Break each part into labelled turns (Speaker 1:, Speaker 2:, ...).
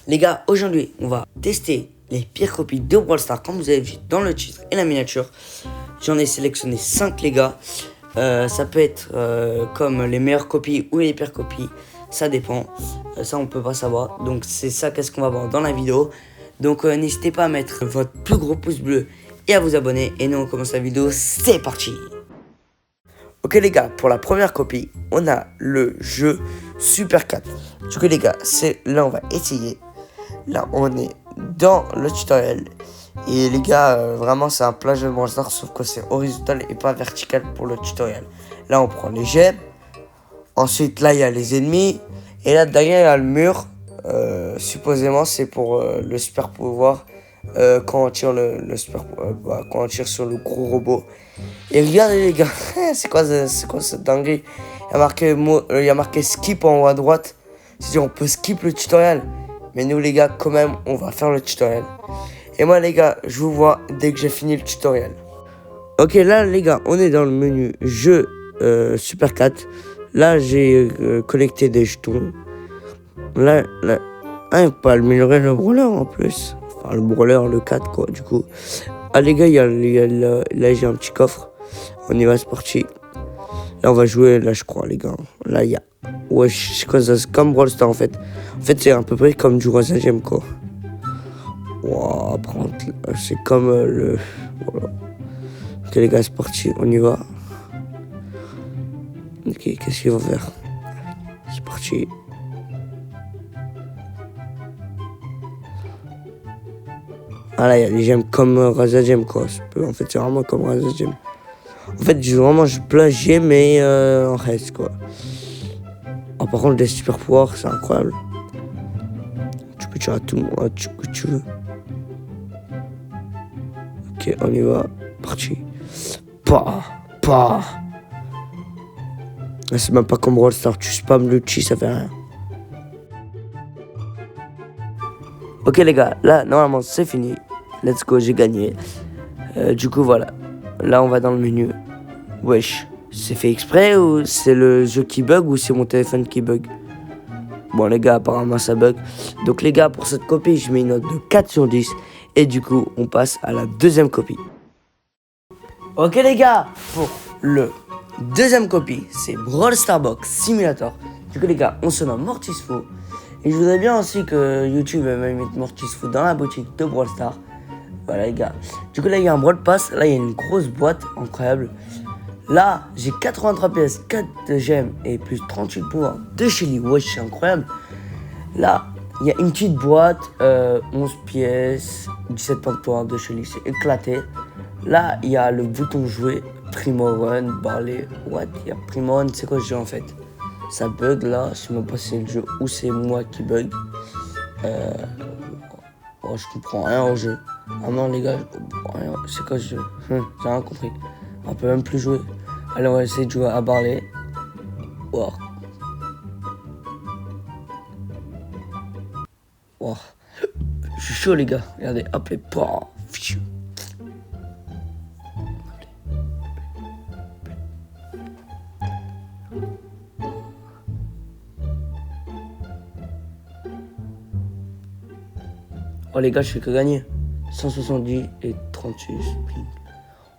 Speaker 1: Les gars, aujourd'hui, on va tester les pires copies de Brawl Stars, comme vous avez vu dans le titre et la miniature. J'en ai sélectionné 5, les gars. Ça peut être comme les meilleures copies ou les pires copies. Ça dépend. Ça, on peut pas savoir. Donc, c'est ça qu'est-ce qu'on va voir dans la vidéo. Donc, n'hésitez pas à mettre votre plus gros pouce bleu et à vous abonner. Et nous, on commence la vidéo. C'est parti! Ok les gars, pour la première copie, on a le jeu Super 4. Du coup les gars, là on va essayer. Là on est dans le tutoriel. Et les gars, vraiment c'est un plagiat de Brawl Stars, sauf que c'est horizontal et pas vertical pour le tutoriel. Là on prend les gemmes. Ensuite là il y a les ennemis. Et là derrière il y a le mur. Supposément c'est pour le super pouvoir. Quand on tire quand on tire sur le gros robot. Et regardez les gars, c'est quoi cette dinguerie? Il y a marqué skip en haut à droite. C'est-à-dire on peut skip le tutoriel. Mais nous les gars, quand même, on va faire le tutoriel. Et moi les gars, je vous vois dès que j'ai fini le tutoriel. Ok, là les gars, on est dans le menu jeu Super 4. Là j'ai collecté des jetons. Là, on peut améliorer le brawler en plus. Enfin le brawler, le 4 quoi, du coup. Ah les gars, là j'ai un petit coffre. On y va, c'est parti. Là on va jouer, là je crois les gars. Là il y a... Ouais, c'est comme Brawl Stars en fait. En fait c'est à peu près comme du Rose Gem quoi. Wow, c'est comme le... Voilà. Ok les gars, c'est parti, on y va. Ok, qu'est-ce qu'il va faire? C'est parti. Ah là, il y a des gemmes comme Rasa Gem quoi. En fait, c'est vraiment comme Rasa Gem. En fait, je plagiais, mais en reste quoi. Oh, par contre, les super pouvoirs, c'est incroyable. Tu peux tirer à tout que tu veux. Ok, on y va. Parti. C'est même pas comme Brawl Stars. Tu spams le chi, ça fait rien. Ok les gars, là normalement c'est fini. Let's go, j'ai gagné. Du coup voilà. Là on va dans le menu. Wesh, c'est fait exprès ou c'est le jeu qui bug ou c'est mon téléphone qui bug? Bon les gars, apparemment ça bug. Donc les gars, pour cette copie, je mets une note de 4 sur 10. Et du coup, on passe à la deuxième copie. Ok les gars, pour le deuxième copie, c'est Brawl Stars Box Simulator. Du coup les gars, on se nomme Mortisfou. Et je voudrais bien aussi que YouTube me mette Mortisfou dans la boutique de Brawl Stars. Voilà les gars. Du coup là il y a un Brawl Pass. Là il y a une grosse boîte incroyable. Là j'ai 83 pièces, 4 de gemmes et plus 38 pouvoirs de Shelly. Wesh, c'est incroyable. Là il y a une petite boîte, 11 pièces, 17 points de pouvoir de Shelly. C'est éclaté. Là il y a le bouton jouer, Primo Run, Barley. What? Il y a Primo Run, c'est quoi ce jeu en fait? Ça bug là, je sais même pas si c'est le jeu ou c'est moi qui bug. Oh, je comprends rien au jeu. Ah non les gars, je comprends rien. C'est quoi ce jeu? J'ai rien compris. On peut même plus jouer. Allez, on va essayer de jouer à Barley. Wow. Wow. Je suis chaud les gars. Regardez, hop les pas. Oh les gars, je fais que gagner. 170 et 36.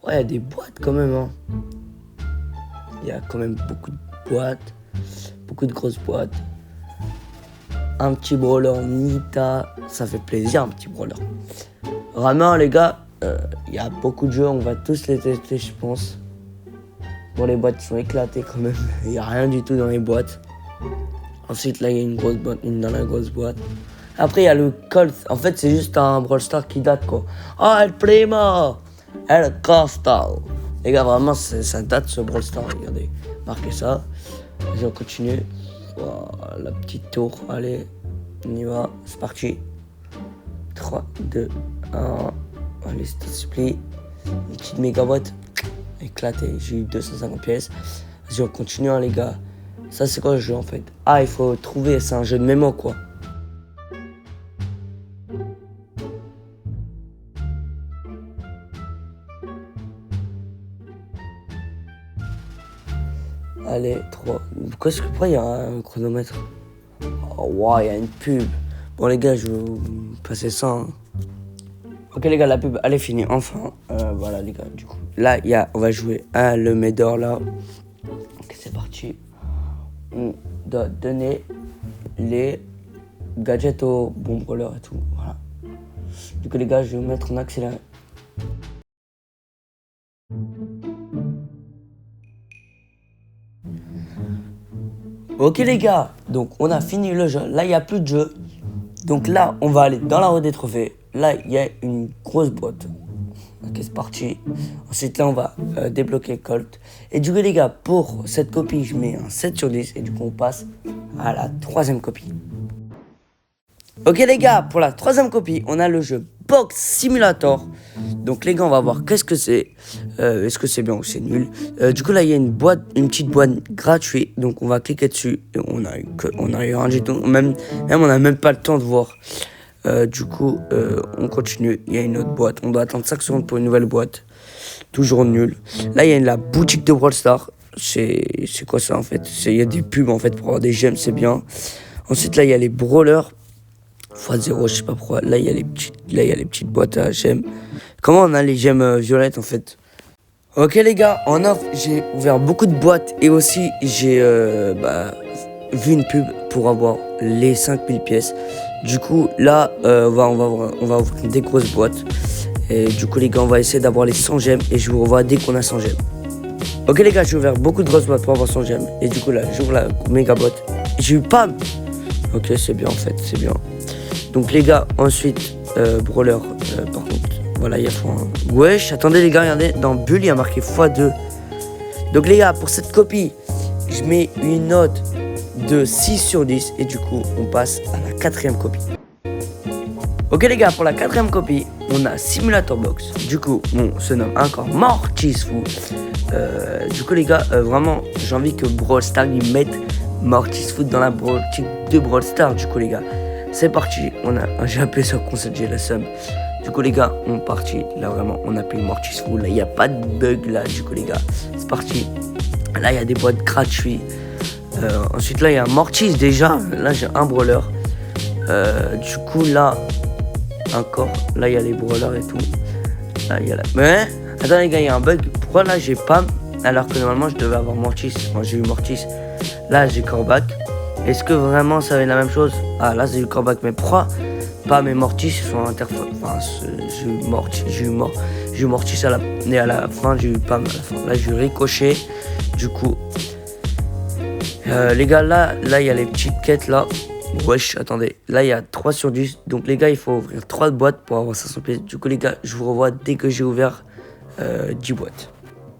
Speaker 1: Ouais, il y a des boîtes quand même. Hein. Il y a quand même beaucoup de boîtes. Beaucoup de grosses boîtes. Un petit brawler Nita. Ça fait plaisir, un petit brawler. Vraiment, les gars, il y a beaucoup de jeux. On va tous les tester, je pense. Bon, les boîtes sont éclatées quand même. Il n'y a rien du tout dans les boîtes. Ensuite, là, il y a une grosse boîte. Une dans la grosse boîte. Après, il y a le Colt. En fait, c'est juste un Brawl Stars qui date, quoi. Oh, El Primo! El Costa! Les gars, vraiment, ça date, ce Brawl Stars. Regardez, marquez ça. Vas-y, on continue. Oh, la petite tour. Allez, on y va. C'est parti. 3, 2, 1. Allez, c'est split. Une petite méga boîte. Éclatée. J'ai eu 250 pièces. Vas-y, on continue, hein, les gars. Ça, c'est quoi le jeu, en fait? Ah, il faut trouver. C'est un jeu de mémo, quoi. Allez, 3. Pourquoi il y a un chronomètre? Oh, wow, il y a une pub. Bon les gars, je vais vous passer ça. Hein. Ok les gars, la pub elle est finie enfin. Voilà les gars, du coup. Là, on va jouer à le Médor là. Ok, c'est parti. On doit donner les gadgets aux bons brûleurs et tout. Voilà. Du coup les gars, je vais vous mettre en accéléré. Ok les gars, donc on a fini le jeu. Là, il n'y a plus de jeu. Donc là, on va aller dans la roue des trophées. Là, il y a une grosse boîte. Ok, c'est parti. Ensuite, là, on va débloquer Colt. Et du coup, les gars, pour cette copie, je mets un 7 sur 10. Et du coup, on passe à la troisième copie. Ok, les gars, pour la troisième copie, on a le jeu Box Simulator. Donc, les gars, on va voir qu'est-ce que c'est. Est-ce que c'est bien ou c'est nul. Du coup, là, il y a une petite boîte gratuite. Donc, on va cliquer dessus. Et on a eu un jeton. Même, on n'a même pas le temps de voir. Du coup, on continue. Il y a une autre boîte. On doit attendre 5 secondes pour une nouvelle boîte. Toujours nul. Là, il y a la boutique de Brawl Stars. C'est quoi ça en fait? Il y a des pubs en fait pour avoir des gemmes, c'est bien. Ensuite, là, il y a les brawlers. x0, je sais pas pourquoi. Là, il y a les petites boîtes à gemmes. Comment on a les gemmes violettes en fait? Ok, les gars, en offre, j'ai ouvert beaucoup de boîtes et aussi j'ai vu une pub pour avoir les 5000 pièces. Du coup, là, on va ouvrir des grosses boîtes. Et du coup, les gars, on va essayer d'avoir les 100 gemmes. Et je vous revois dès qu'on a 100 gemmes. Ok, les gars, j'ai ouvert beaucoup de grosses boîtes pour avoir 100 gemmes. Et du coup, là, j'ouvre la méga boîte. J'ai eu PAM. Ok, c'est bien en fait, c'est bien. Donc, les gars, ensuite, brawler, par contre, voilà, il y a x1. Wesh, attendez, les gars, regardez, dans Bull, il y a marqué x2. Donc, les gars, pour cette copie, je mets une note de 6 sur 10 et du coup on passe à la quatrième copie. Ok les gars, pour la quatrième copie on a Simulator Box. Du coup on se nomme encore Mortisfou. Du coup les gars, vraiment j'ai envie que Brawl Stars ils mettent Mortisfou dans la boutique de Brawl Stars. Du coup les gars, c'est parti. J'ai appuyé sur console, j'ai la somme. Du coup les gars, on est parti. Là vraiment on appuie Mortisfou. Là il n'y a pas de bug là. Du coup les gars, c'est parti. Là il y a des boîtes gratuites. Ensuite là il y a un Mortis déjà. Là j'ai un brawler. Du coup là encore. Là il y a les brawlers et tout. Là il y a la. Mais attends les gars, il y a un bug. Pourquoi là j'ai Pam alors que normalement je devais avoir Mortis. Moi j'ai eu Mortis. Là j'ai Corbac. Est-ce que vraiment ça va être la même chose? Ah là j'ai eu Corbac. Mais pourquoi Pam et Mortis sont interfaces? Enfin j'ai eu Mortis à la fin j'ai eu Pam à la fin. Là j'ai eu Ricochet. Du coup les gars, là, il y a les petites quêtes, là. Wesh, attendez. Là, il y a 3 sur 10. Donc, les gars, il faut ouvrir 3 boîtes pour avoir 500 pièces. Du coup, les gars, je vous revois dès que j'ai ouvert 10 boîtes.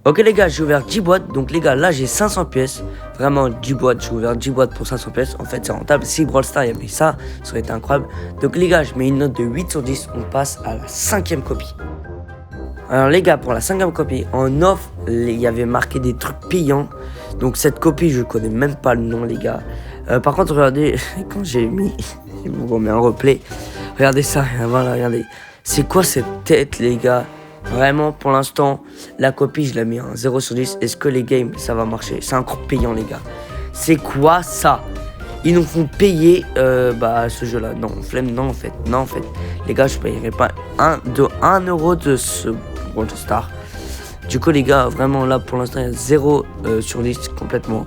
Speaker 1: Ok, les gars, j'ai ouvert 10 boîtes. Donc, les gars, là, j'ai 500 pièces. Vraiment, 10 boîtes. J'ai ouvert 10 boîtes pour 500 pièces. En fait, c'est rentable. Si Brawl Stars, il y avait ça, ça aurait été incroyable. Donc, les gars, je mets une note de 8 sur 10. On passe à la 5e copie. Alors les gars, pour la 5e copie, en offre, il y avait marqué des trucs payants. Donc cette copie, je connais même pas le nom les gars. Par contre, regardez, quand j'ai mis, je vous remets un replay. Regardez ça, voilà, regardez. C'est quoi cette tête les gars? Vraiment, pour l'instant, la copie, je l'ai mis en 0 sur 10. Est-ce que les games, ça va marcher? C'est encore payant les gars. C'est quoi ça? Ils nous font payer ce jeu-là. Non, flemme, non en fait. Non en fait. Les gars, je payerai pas 1 euro de ce Brawl Stars. Du coup les gars, vraiment là pour l'instant il y a 0 sur 10 complètement.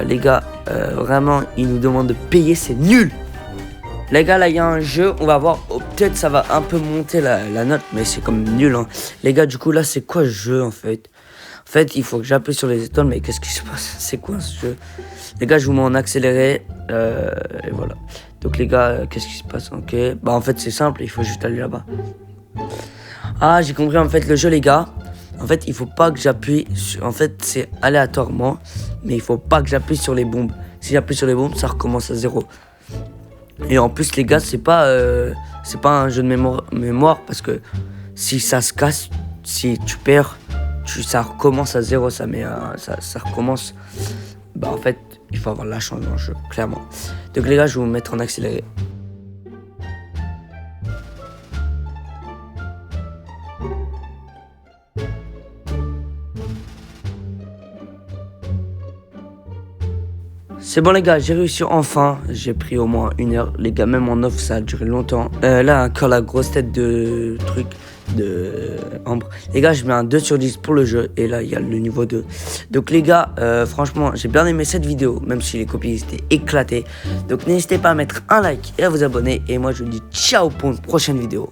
Speaker 1: Les gars, vraiment ils nous demandent de payer, c'est nul. Les gars, là il y a un jeu, on va voir, peut-être ça va un peu monter la note, mais c'est comme nul hein. Les gars, du coup là c'est quoi ce jeu en fait? En fait il faut que j'appuie sur les étoiles, mais qu'est-ce qui se passe? C'est quoi ce jeu? Les gars, je vous mets en accéléré, et voilà. Donc les gars, qu'est-ce qui se passe? Ok, bah en fait c'est simple, il faut juste aller là-bas. Ah, j'ai compris en fait le jeu les gars. En fait, il faut pas que j'appuie sur... En fait, c'est aléatoirement, mais il faut pas que j'appuie sur les bombes. Si j'appuie sur les bombes, ça recommence à 0. Et en plus les gars, c'est pas un jeu de mémoire parce que si ça se casse, si tu perds, ça recommence à 0, ça recommence. Bah en fait, il faut avoir la chance dans le jeu, clairement. Donc les gars, je vais vous mettre en accéléré. C'est bon les gars, j'ai réussi enfin. J'ai pris au moins 1 heure. Les gars, même en off, ça a duré longtemps. Là, encore la grosse tête de truc de Ambre. Les gars, je mets un 2 sur 10 pour le jeu. Et là, il y a le niveau 2. Donc les gars, franchement, j'ai bien aimé cette vidéo. Même si les copies étaient éclatées. Donc n'hésitez pas à mettre un like et à vous abonner. Et moi, je vous dis ciao pour une prochaine vidéo.